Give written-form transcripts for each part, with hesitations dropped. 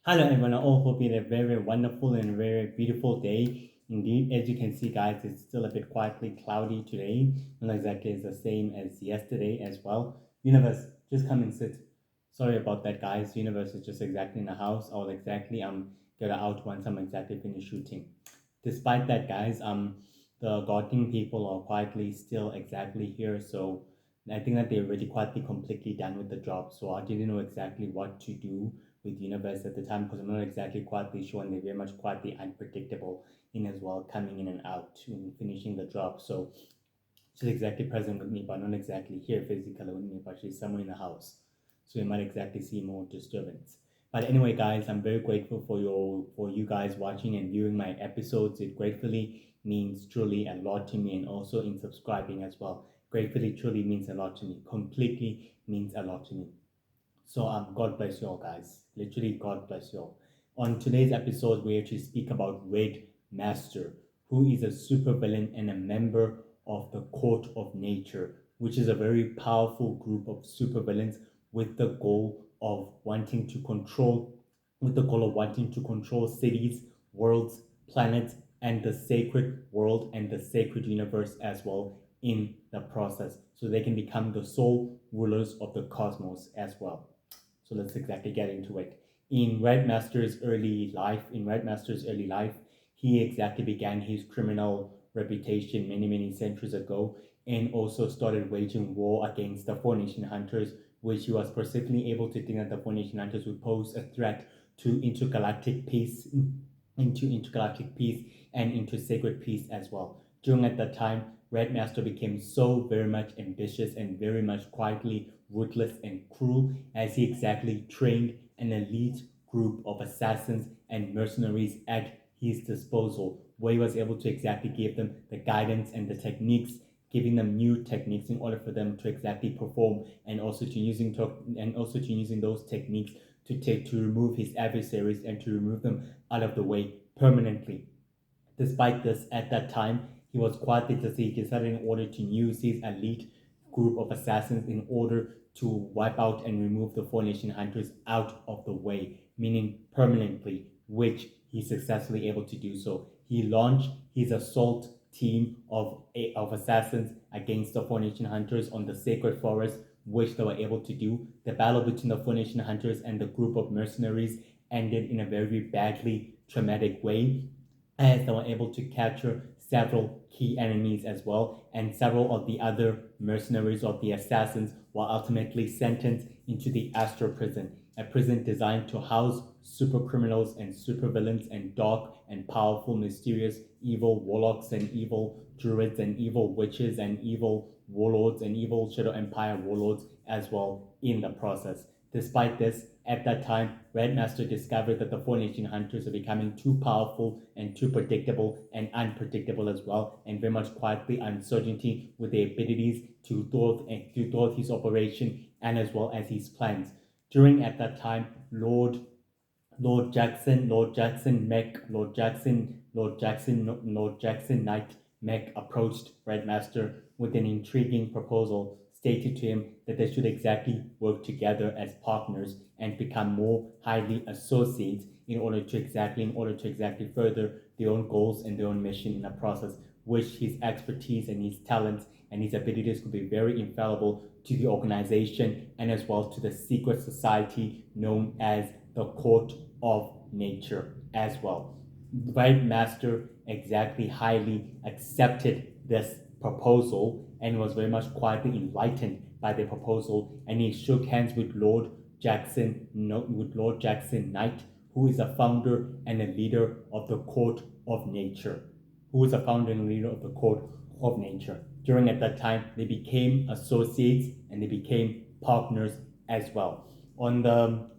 Hello everyone, I all hope you had a very wonderful and very beautiful day. Indeed, as you can see, guys, it's still a bit quietly cloudy today. Not exactly as the same as yesterday as well. Universe, just come and sit. Sorry about that, guys. Universe is just exactly in the house. I'll exactly get out once I'm exactly finished shooting. Despite that, guys, the Gotting people are quietly still exactly here. So I think that they're already quietly completely done with the job. So I didn't know exactly what to do with Universe at the time because I'm not exactly quietly sure and they're very much quietly unpredictable in as well, coming in and out and finishing the job. So she's exactly present with me, but not exactly here physically with me, but she's somewhere in the house. So you might exactly see more disturbance. But anyway, guys, I'm very grateful for you guys watching and viewing my episodes. It gratefully means truly a lot to me, and also in subscribing as well. Gratefully truly means a lot to me. Completely means a lot to me. So God bless you all, guys. Literally, God bless you all. On today's episode, we actually speak about Red Master, who is a supervillain and a member of the Court of Nature, which is a very powerful group of supervillains with the goal of wanting to control, cities, worlds, planets, and the sacred world and the sacred universe as well in the process, so they can become the sole rulers of the cosmos as well. So let's exactly get into it. In Red Master's early life, he exactly began his criminal reputation many, many centuries ago and also started waging war against the Four Nation Hunters, which he was specifically able to think that the Four Nation Hunters would pose a threat to intergalactic peace and into sacred peace as well. During at that time, Red Master became so very much ambitious and very much quietly ruthless and cruel as he exactly trained an elite group of assassins and mercenaries at his disposal, where he was able to exactly give them the guidance and the techniques, giving them new techniques in order for them to exactly perform, and also to using those techniques to remove his adversaries and to remove them out of the way permanently. Despite this, at that time, he was quietly decided in order to use his elite group of assassins in order to wipe out and remove the Four Nation Hunters out of the way, meaning permanently, which he successfully able to do so. He launched his assault team of assassins against the Four Nation Hunters on the Sacred Forest, which they were able to do. The battle between the Four Nation Hunters and the group of mercenaries ended in a very badly traumatic way, as they were able to capture several key enemies as well, and several of the other mercenaries of the assassins were ultimately sentenced into the Astro Prison, a prison designed to house super criminals and super villains and dark and powerful, mysterious, evil warlocks and evil druids and evil witches and evil warlords and evil Shadow Empire warlords as well in the process. Despite this, at that time, Red Master discovered that the Four Nation Hunters are becoming too powerful and too predictable and unpredictable as well, and very much quietly uncertainty with their abilities to thwart his operation and as well as his plans. During at that time, Lord Jackson Knight Mac approached Red Master with an intriguing proposal, stated to him that they should exactly work together as partners and become more highly associates in order to exactly further their own goals and their own mission in the process, which his expertise and his talents and his abilities could be very infallible to the organization and as well to the secret society known as the Court of Nature as well. Red Master exactly highly accepted this proposal and was very much quietly enlightened by the proposal, and he shook hands with Lord Jackson Knight, who is a founder and a leader of the Court of Nature. During at that time, they became associates and they became partners as well. On the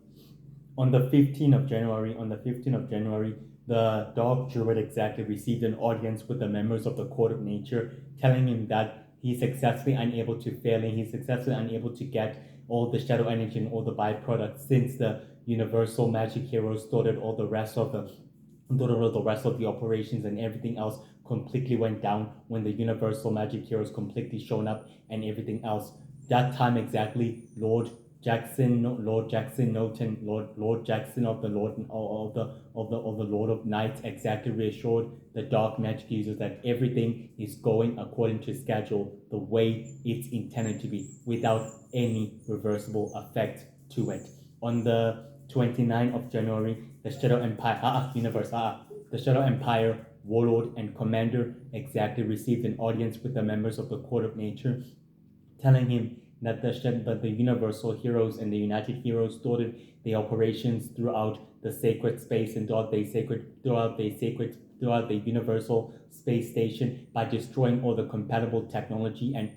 on the 15th of January, the dog Druid exactly received an audience with the members of the Court of Nature, telling him that he's successfully unable to get all the shadow energy and all the byproducts since the Universal Magic Heroes started all the rest of the operations and everything else completely went down when the Universal Magic Heroes completely shown up and everything else. That time exactly, Lord Jackson Norton, Lord Jackson of the Lord of Knights exactly reassured the dark magic users that everything is going according to schedule, the way it's intended to be, without any reversible effect to it. On the 29th of January, the Shadow Empire the Shadow Empire warlord and commander exactly received an audience with the members of the Court of Nature, telling him that the universal heroes and the united heroes started the operations throughout the sacred space and throughout the universal space station by destroying all the compatible technology and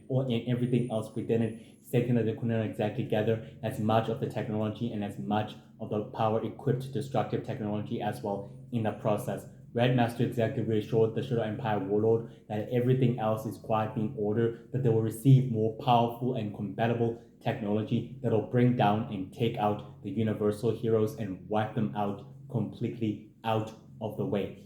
everything else within it, stating that they couldn't exactly gather as much of the technology and as much of the power equipped destructive technology as well in the process. Red Master exactly reassured the Shadow Empire warlord that everything else is quietly in order, that they will receive more powerful and compatible technology that will bring down and take out the universal heroes and wipe them out completely out of the way.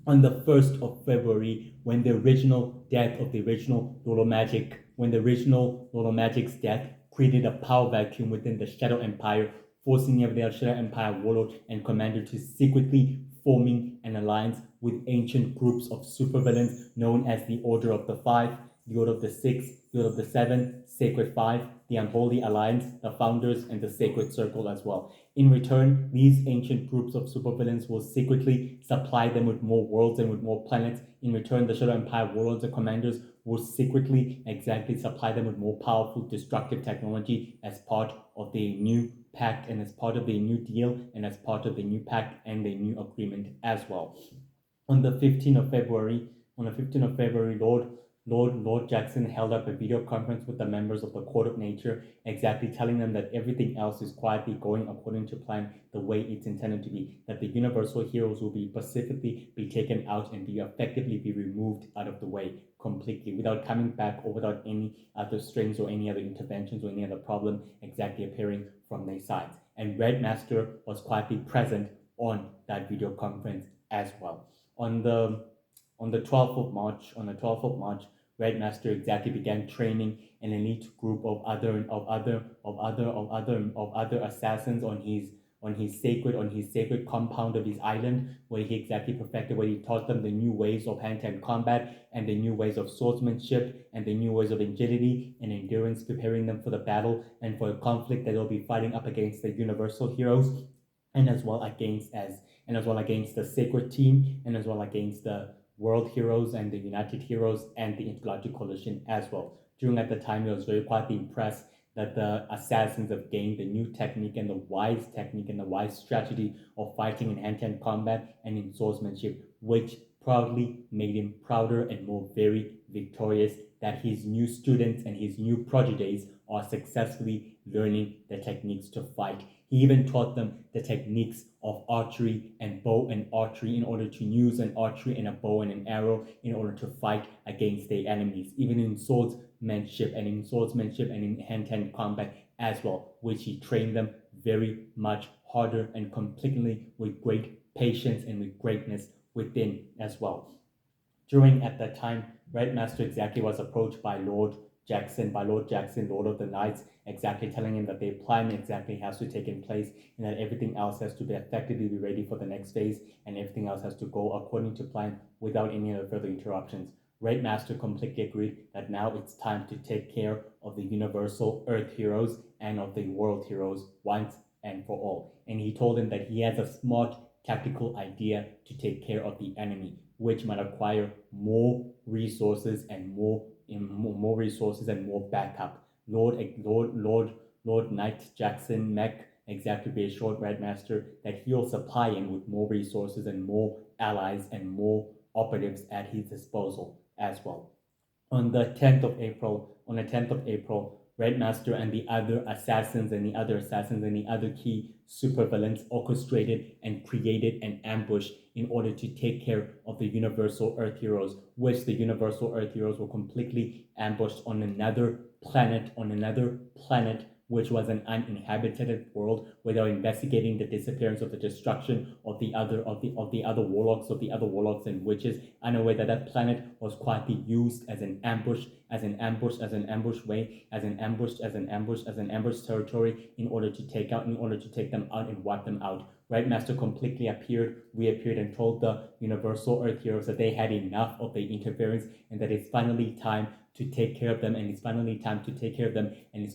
On the 1st of February, when the original death of the original Lolo Magic, when the original Lolo Magic's death created a power vacuum within the Shadow Empire, forcing the Shadow Empire warlord and commander to secretly forming an alliance with ancient groups of supervillains known as the Order of the Five, the Order of the Six, the Order of the Seven, Sacred Five, the Unholy Alliance, the Founders, and the Sacred Circle as well. In return, these ancient groups of supervillains will secretly supply them with more worlds and with more planets. In return, the Shadow Empire warlords and commanders will secretly exactly supply them with more powerful destructive technology as part of the new pact and as part of the new deal and as part of the new pact and the new agreement as well. On the 15th of February, Lord Jackson held up a video conference with the members of the Court of Nature, exactly telling them that everything else is quietly going according to plan, the way it's intended to be, that the universal heroes will be specifically be taken out and be effectively be removed out of the way completely without coming back or without any other strings or any other interventions or any other problem exactly appearing from their sides. And Red Master was quietly present on that video conference as well. On the 12th of March, Red Master exactly began training an elite group of other assassins on his sacred compound of his island, where he exactly perfected, where he taught them the new ways of hand-to-hand combat and the new ways of swordsmanship and the new ways of agility and endurance, preparing them for the battle and for the conflict that they'll be fighting up against the universal heroes and as well against the sacred team and as well against the world heroes and the united heroes and the intergalactic coalition as well. During at the time, he was very quietly impressed that the assassins have gained the new technique and the wise strategy of fighting in hand-to-hand combat and in swordsmanship, which proudly made him prouder and more very victorious that his new students and his new prodigies are successfully learning the techniques to fight. He even taught them the techniques of archery and bow and archery in order to use an archery and a bow and an arrow in order to fight against their enemies, even in swordsmanship and in hand-to-hand combat as well, which he trained them very much harder and completely with great patience and with greatness within as well. During at that time, Red Master exactly was approached by Lord Jackson, Lord of the Knights, exactly telling him that their plan exactly has to take in place and that everything else has to be effectively be ready for the next phase and everything else has to go according to plan without any other further interruptions. Red Master completely agreed that now it's time to take care of the universal Earth heroes and of the world heroes once and for all. And he told him that he has a smart tactical idea to take care of the enemy, which might acquire more resources and more resources and more backup. Lord Knight Jackson Mech exactly reassured Red Master that he'll supply him with more resources and more allies and more operatives at his disposal as well. On the 10th of April, Red Master and the other assassins and the other key supervillains orchestrated and created an ambush in order to take care of the Universal Earth Heroes, which the Universal Earth Heroes were completely ambushed on another planet which was an uninhabited world, where they were investigating the disappearance of the destruction of the other warlocks and witches, unaware that that planet was quietly used as an ambush, as an ambush territory in order to take them out and wipe them out. Red Master completely reappeared, and told the Universal Earth Heroes that they had enough of the interference and that it's finally time to take care of them, and it's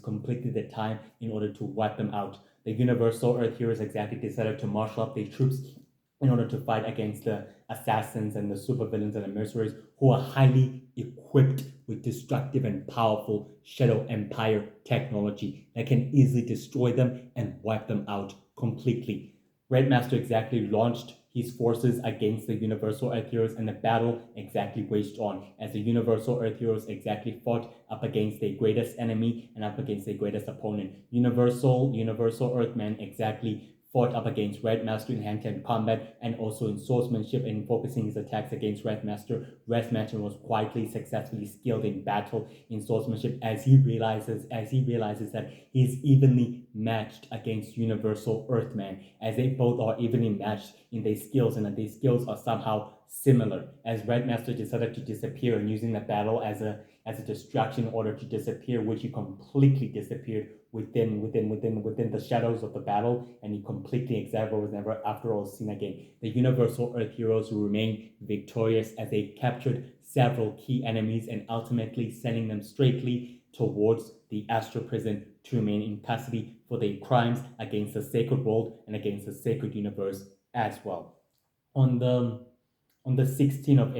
completely the time in order to wipe them out. The Universal Earth Heroes exactly decided to marshal up their troops in order to fight against the assassins and the supervillains and the mercenaries, who are highly equipped with destructive and powerful Shadow Empire technology that can easily destroy them and wipe them out completely. Red Master exactly launched his forces against the Universal Earth Heroes, and the battle exactly waged on as the Universal Earth Heroes exactly fought up against their greatest enemy and up against their greatest opponent. Universal Earthmen exactly fought up against Red Master in hand-to-hand combat and also in swordsmanship, and focusing his attacks against Red Master. Red Master was quietly, successfully skilled in battle in swordsmanship, as he realizes that he's evenly matched against Universal Earthman, as they both are evenly matched in their skills, and that their skills are somehow similar. As Red Master decided to disappear and using the battle as a distraction in order to disappear, which he completely disappeared within the shadows of the battle, and he completely exactly was never after all seen again. The Universal Earth Heroes remain victorious as they captured several key enemies and ultimately sending them straightly towards the Astral Prison to remain in custody for their crimes against the sacred world and against the sacred universe as well. On the 16th of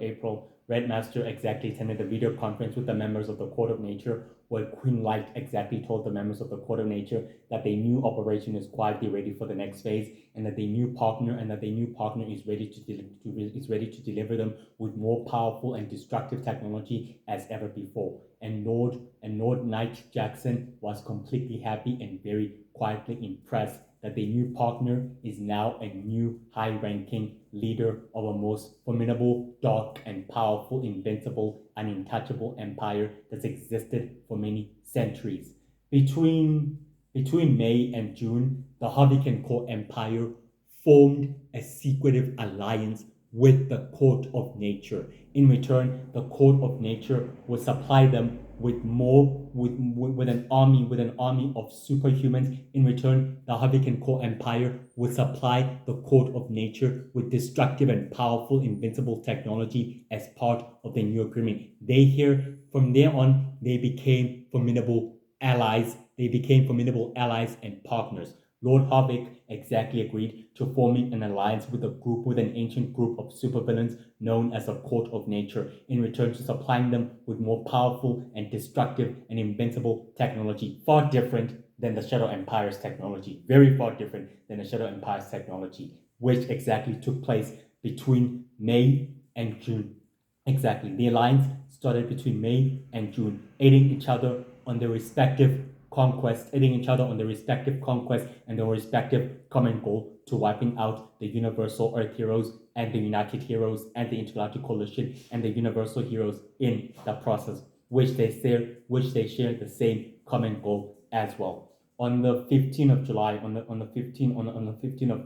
April, Red Master exactly attended a video conference with the members of the Court of Nature, where Queen Light exactly told the members of the Court of Nature that their new operation is quietly ready for the next phase, and that their new partner is ready to deliver them with more powerful and destructive technology as ever before. And Lord Knight Jackson was completely happy and very quietly impressed that the new partner is now a new high-ranking leader of a most formidable, dark, and powerful, invincible, and untouchable empire that's existed for many centuries. Between May and June, the Harvican Core Empire formed a secretive alliance with the Court of Nature. In return, the Court of Nature would supply them with an army of superhumans. In return, the Harvican Core Empire would supply the Court of Nature with destructive and powerful invincible technology as part of the new agreement. From there on, they became formidable allies. And partners. Lord Harvick exactly agreed to forming an alliance with an ancient group of supervillains known as the Court of Nature, in return to supplying them with more powerful and destructive and invincible technology, far different than the Shadow Empire's technology, very far different than the Shadow Empire's technology, which exactly took place between May and June. Exactly. The alliance started between May and June, aiding each other on their respective conquest and their respective common goal to wiping out the Universal Earth Heroes and the United Heroes and the Intergalactic Coalition and the Universal Heroes in the process, which they share the same common goal as well. On the 15th of July, on the 15th of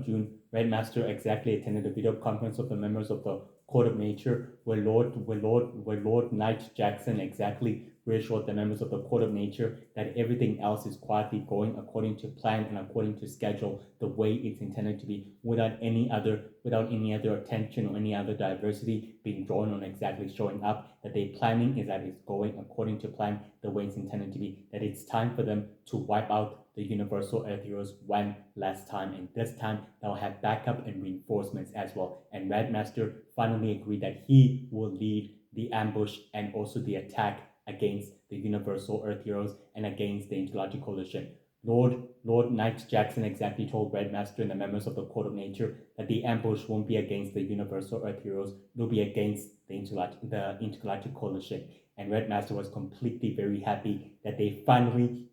June, Red Master exactly attended a video conference of the members of the Court of Nature, where Lord Knight Jackson exactly reassured the members of the Court of Nature that everything else is quietly going according to plan and according to schedule, the way it's intended to be, without any other attention or any other diversity being drawn on exactly showing up. That their planning is that it's going according to plan, the way it's intended to be. That it's time for them to wipe out the Universal Earth Heroes one last time, and this time they'll have backup and reinforcements as well. And Red Master finally agreed that he will lead the ambush and also the attack against the Universal Earth Heroes and against the Intergalactic Coalition. Lord Knight Jackson exactly told Red Master and the members of the Court of Nature that the ambush won't be against the Universal Earth Heroes, it'll be against the Intergalactic Coalition. And Red Master was completely very happy that they finally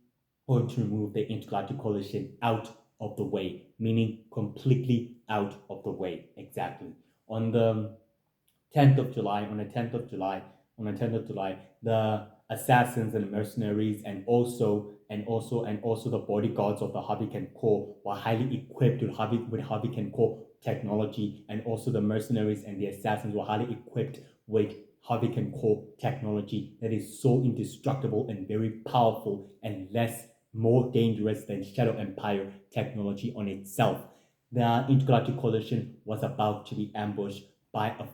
going to remove the Intergalactic Coalition out of the way, meaning completely out of the way. Exactly. On the 10th of July, the assassins and mercenaries, and also the bodyguards of the Harvikan Corps were highly equipped with Harvikan Corps technology, and also the mercenaries and the assassins were highly equipped with Harvikan Corps technology that is so indestructible and very powerful and more dangerous than Shadow Empire technology on itself. The intergalactic coalition was about to be ambushed by the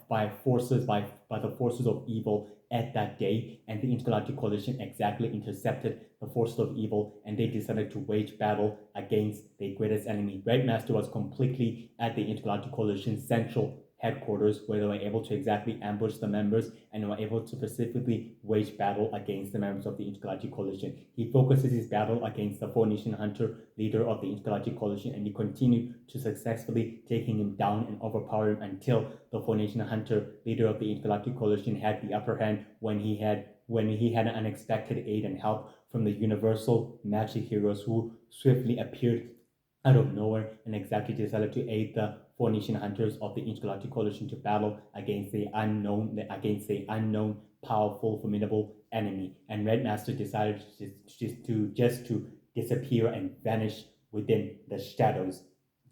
forces of evil at that day, and the intergalactic coalition exactly intercepted the forces of evil, and they decided to wage battle against their greatest enemy. Red Master was completely at the intergalactic coalition's central headquarters, where they were able to exactly ambush the members and were able to specifically wage battle against the members of the Intergalactic Coalition. He focuses his battle against the Four Nation Hunter, leader of the Intergalactic Coalition, and he continued to successfully taking him down and overpower him until the Four Nation Hunter, leader of the Intergalactic Coalition, had the upper hand when he had an unexpected aid and help from the Universal Magic Heroes, who swiftly appeared out of nowhere and exactly decided to aid the Four Nation Hunters of the Intergalactic Coalition to battle against the unknown, powerful, formidable enemy. And Red Master decided to disappear and vanish within the shadows,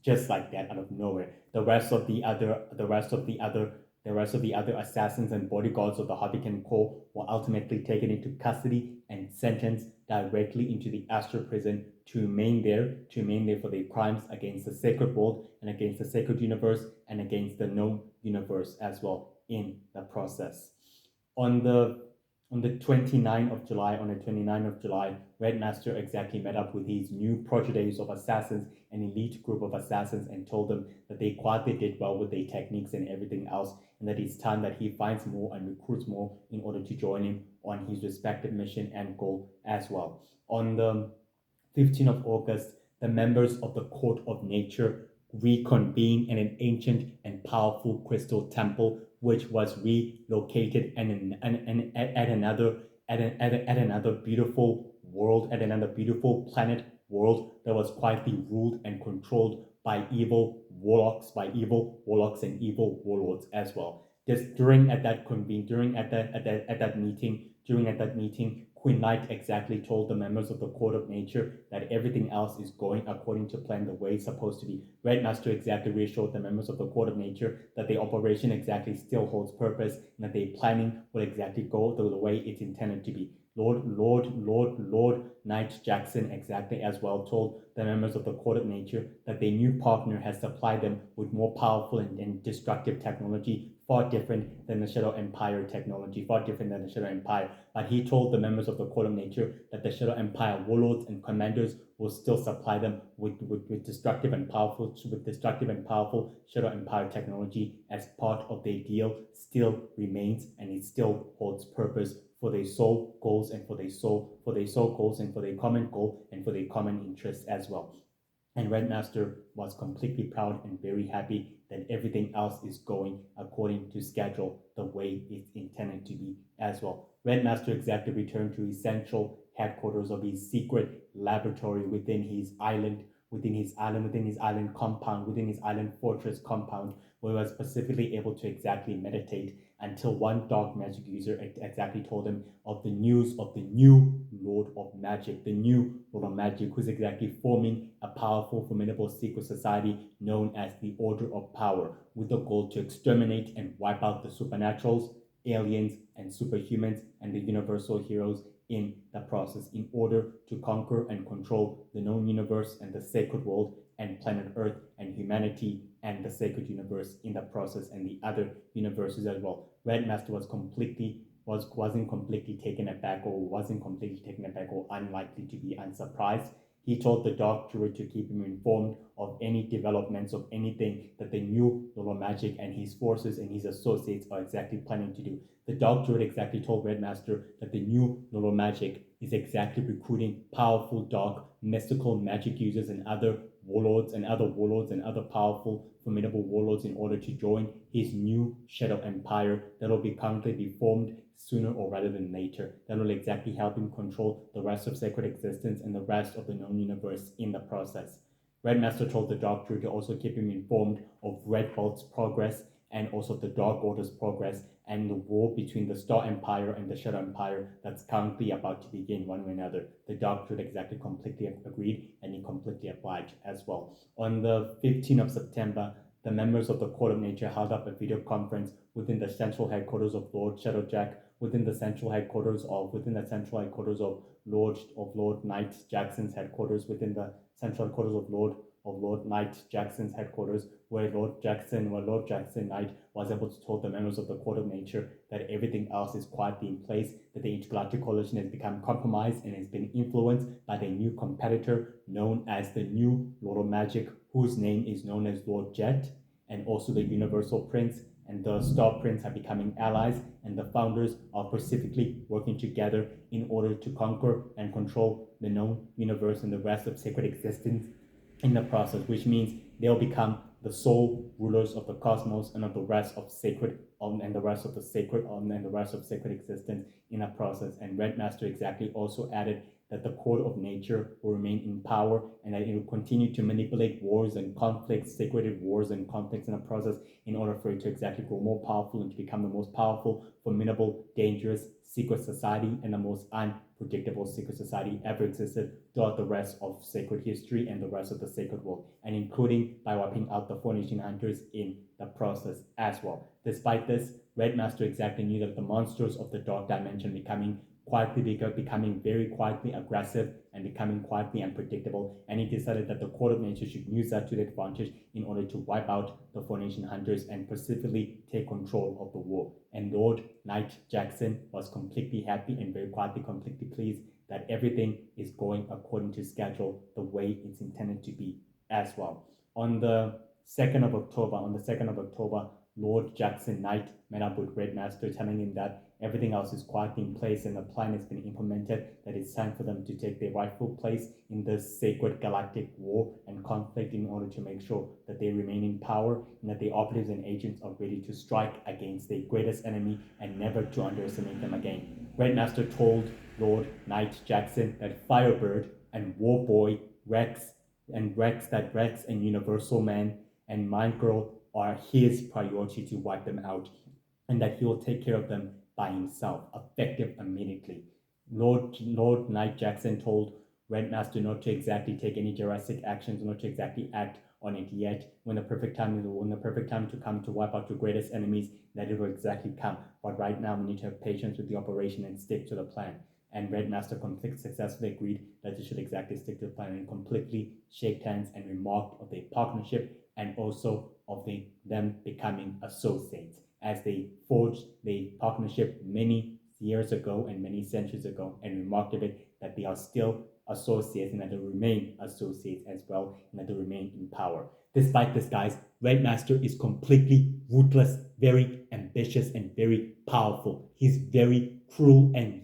just like that, out of nowhere. The rest of the other assassins and bodyguards of the Harvikan Corps were ultimately taken into custody and sentenced directly into the Astral Prison to remain there for their crimes against the sacred world and against the sacred universe and against the known universe as well in the process. On the 29th of July, Red Master exactly met up with his new proteges of assassins, an elite group of assassins, and told them that they quietly did well with their techniques and everything else, and that it's time that he finds more and recruits more in order to join him on his respective mission and goal as well. On the 15th of August, the members of the Court of Nature reconvened in an ancient and powerful crystal temple, which was relocated at another beautiful world, at another beautiful planet world that was quietly ruled and controlled by evil warlocks and evil warlords as well. During that meeting, Queen Light exactly told the members of the Court of Nature that everything else is going according to plan, the way it's supposed to be. Red Master exactly reassured the members of the Court of Nature that the operation exactly still holds purpose and that their planning will exactly go the way it's intended to be. Lord Knight Jackson exactly as well told the members of the Court of Nature that their new partner has supplied them with more powerful and destructive technology, far different than the Shadow Empire technology, far different than the Shadow Empire. But he told the members of the Court of Nature that the Shadow Empire warlords and commanders will still supply them with destructive and powerful Shadow Empire technology as part of their deal still remains, and it still holds purpose for their sole goals and for their common goal and for their common interests as well. And Red Master was completely proud and very happy that everything else is going according to schedule, the way it's intended to be as well. Red Master exactly returned to his central headquarters of his secret laboratory within his island fortress compound, where he was specifically able to exactly meditate until one dark magic user exactly told him of the news of the new Lord of Magic, who's exactly forming a powerful, formidable secret society known as the Order of Power, with the goal to exterminate and wipe out the supernaturals, aliens, and superhumans, and the universal heroes in the process, in order to conquer and control the known universe and the sacred world and planet Earth and humanity and the sacred universe in the process, and the other universes as well. Red Master wasn't completely taken aback or unlikely to be unsurprised. He told the Dark Druid to keep him informed of any developments of anything that the new Lord Magic and his forces and his associates are exactly planning to do. The Dark Druid exactly told Red Master that the new Lord Magic is exactly recruiting powerful, dark, mystical magic users and other warlords and other powerful, formidable warlords in order to join his new Shadow Empire that will be currently be formed sooner or rather than later. That will exactly help him control the rest of Sacred Existence and the rest of the known universe in the process. Red Master told the Doctor to also keep him informed of Red Bolt's progress and also the Dark Order's progress and the war between the Star Empire and the Shadow Empire that's currently about to begin one way or another. The Dark Truth exactly completely agreed and he completely obliged as well. On the 15th of September, the members of the Court of Nature held up a video conference within the central headquarters of Lord Shadowjack, within the central headquarters of Lord Knight Jackson's headquarters, within the central headquarters of Lord Knight Jackson's headquarters, where Lord Jackson Knight was able to tell the members of the Court of Nature that everything else is quietly in place, that the Intergalactic Coalition has become compromised and has been influenced by their new competitor known as the new Lord of Magic, whose name is known as Lord Jet, and also the Universal Prince and the Star Prince are becoming allies, and the founders are specifically working together in order to conquer and control the known universe and the rest of sacred existence in the process, which means they'll become the sole rulers of the cosmos and of the rest of sacred and the rest of the sacred and the rest of sacred existence in a process. And Red Master exactly also added that the Court of Nature will remain in power and that it will continue to manipulate wars and conflicts, sacred wars and conflicts in a process in order for it to exactly grow more powerful and to become the most powerful, formidable, dangerous secret society and the most unpredictable secret society ever existed throughout the rest of sacred history and the rest of the sacred world, and including by wiping out the 4 Nation Hunters in the process as well. Despite this, Red Master exactly knew that the monsters of the Dark Dimension becoming quietly bigger, becoming very quietly aggressive, and becoming quietly unpredictable. And he decided that the Court of Nature should use that to their advantage in order to wipe out the 4 Nation Hunters and specifically take control of the war. And Lord Knight Jackson was completely happy and very quietly completely pleased that everything is going according to schedule, the way it's intended to be as well. On the 2nd of October, Lord Jackson Knight met up with Red Master, telling him that everything else is quietly in place and the plan has been implemented, that it's time for them to take their rightful place in this sacred galactic war and conflict in order to make sure that they remain in power and that the operatives and agents are ready to strike against their greatest enemy and never to underestimate them again. Red Master told Lord Knight Jackson that Firebird and Warboy Rex and Universal Man and Mind Girl are his priority to wipe them out, and that he will take care of them by himself, effective immediately. Lord Knight Jackson told Red Master not to exactly take any drastic actions, not to exactly act on it yet. When the perfect time to come to wipe out your greatest enemies, that it will exactly come. But right now, we need to have patience with the operation and stick to the plan. And Red Master successfully agreed that they should exactly stick to the plan and completely shake hands and remarked of their partnership and also of them becoming associates, as they forged the partnership many years ago and many centuries ago, and remarked of it that they are still associates and that they remain associates as well, and that they remain in power. Despite this, guys, Red Master is completely ruthless, very ambitious, and very powerful. He's very cruel and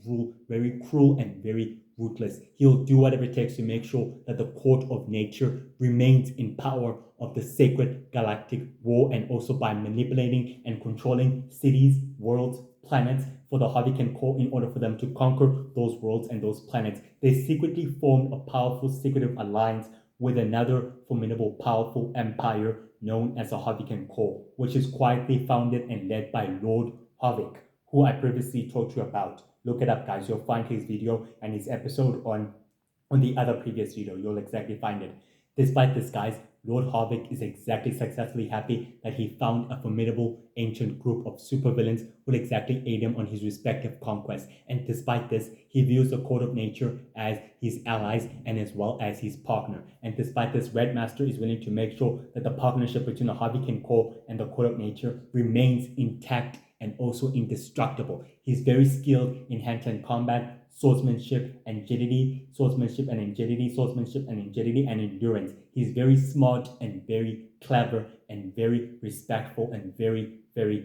very ruthless. He'll do whatever it takes to make sure that the Court of Nature remains in power of the sacred galactic war, and also by manipulating and controlling cities, worlds, planets for the Haviken Core in order for them to conquer those worlds and those planets. They secretly formed a powerful secretive alliance with another formidable powerful empire known as the Haviken Core, which is quietly founded and led by Lord Havik, who I previously told you about. Look it up, guys. You'll find his video and his episode on the other previous video. You'll exactly find it. Despite this, guys, Lord Harvick is exactly successfully happy that he found a formidable ancient group of supervillains who will exactly aid him on his respective conquests. And despite this, he views the Court of Nature as his allies and as well as his partner. And despite this, Red Master is willing to make sure that the partnership between the Harvick Core and the Court of Nature remains intact and also indestructible. He's very skilled in hand-to-hand combat, swordsmanship and agility, and endurance. He's very smart and very clever and very respectful and very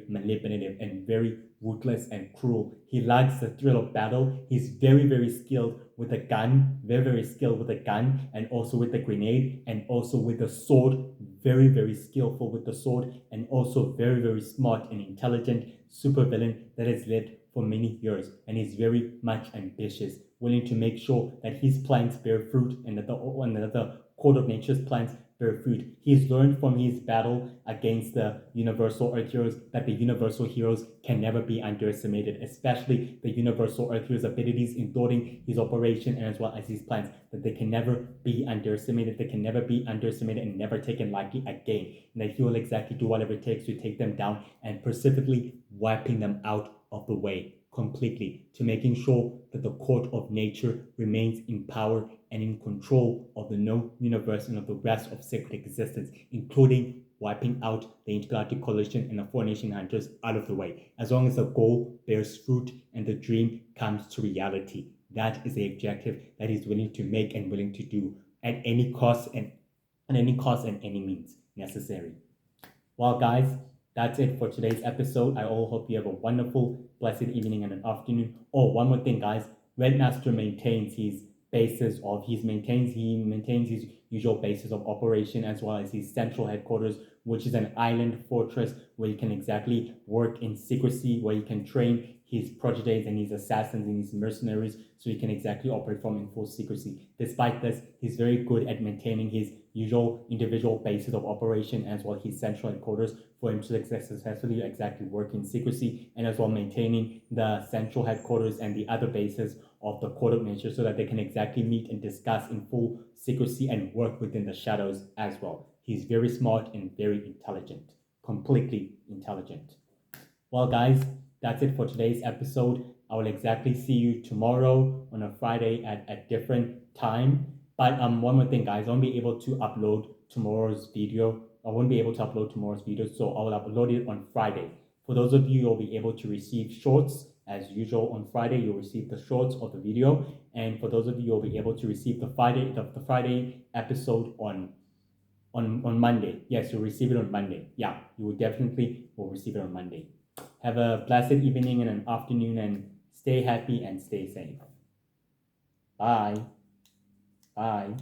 manipulative and very ruthless and cruel. He likes the thrill of battle. He's very skilled with a gun, very skilled with a gun, and also with the grenade, and also with the sword, very skillful with the sword, and also very smart and intelligent supervillain that has lived for many years, and he's very much ambitious, willing to make sure that his plans bear fruit and that the Court of Nature's plans their food. He's learned from his battle against the Universal Earth Heroes that the Universal Heroes can never be underestimated, especially the Universal Earth Heroes' abilities, including his operation and as well as his plans, that they can never be underestimated. They can never be underestimated and never taken lightly again. And that he will exactly do whatever it takes to take them down and specifically wiping them out of the way completely, to making sure that the court of nature remains in power and in control of the known universe and of the rest of sacred existence, including wiping out the intergalactic coalition and the four nation hunters out of the way. As long as the goal bears fruit and the dream comes to reality, that is the objective that he's willing to make and willing to do at any cost and any means necessary. Well, guys, that's it for today's episode. I all hope you have a wonderful, blessed evening and an afternoon. Oh, one more thing, guys. Red Master maintains his he maintains his usual bases of operation as well as his central headquarters, which is an island fortress where he can exactly work in secrecy, where he can train his proteges and his assassins and his mercenaries so he can exactly operate from in full secrecy. Despite this, he's very good at maintaining his usual individual bases of operation as well as his central headquarters for him to successfully exactly work in secrecy, and as well maintaining the central headquarters and the other bases of the court of nature so that they can exactly meet and discuss in full secrecy and work within the shadows as well. He's very smart and very intelligent, completely intelligent. Well, guys, that's it for today's episode. I will exactly see you tomorrow on a Friday at a different time. But one more thing, guys, I won't be able to upload tomorrow's video. I won't be able to upload tomorrow's video, so I will upload it on Friday. For those of you, you'll be able to receive shorts as usual on Friday. You'll receive the shorts of the video, and for those of you, you'll be able to receive the Friday episode on Monday. Yes, you'll receive it on Monday. Yeah, you will definitely will receive it on Monday. Have a blessed evening and an afternoon, and stay happy and stay safe. Bye. Bye.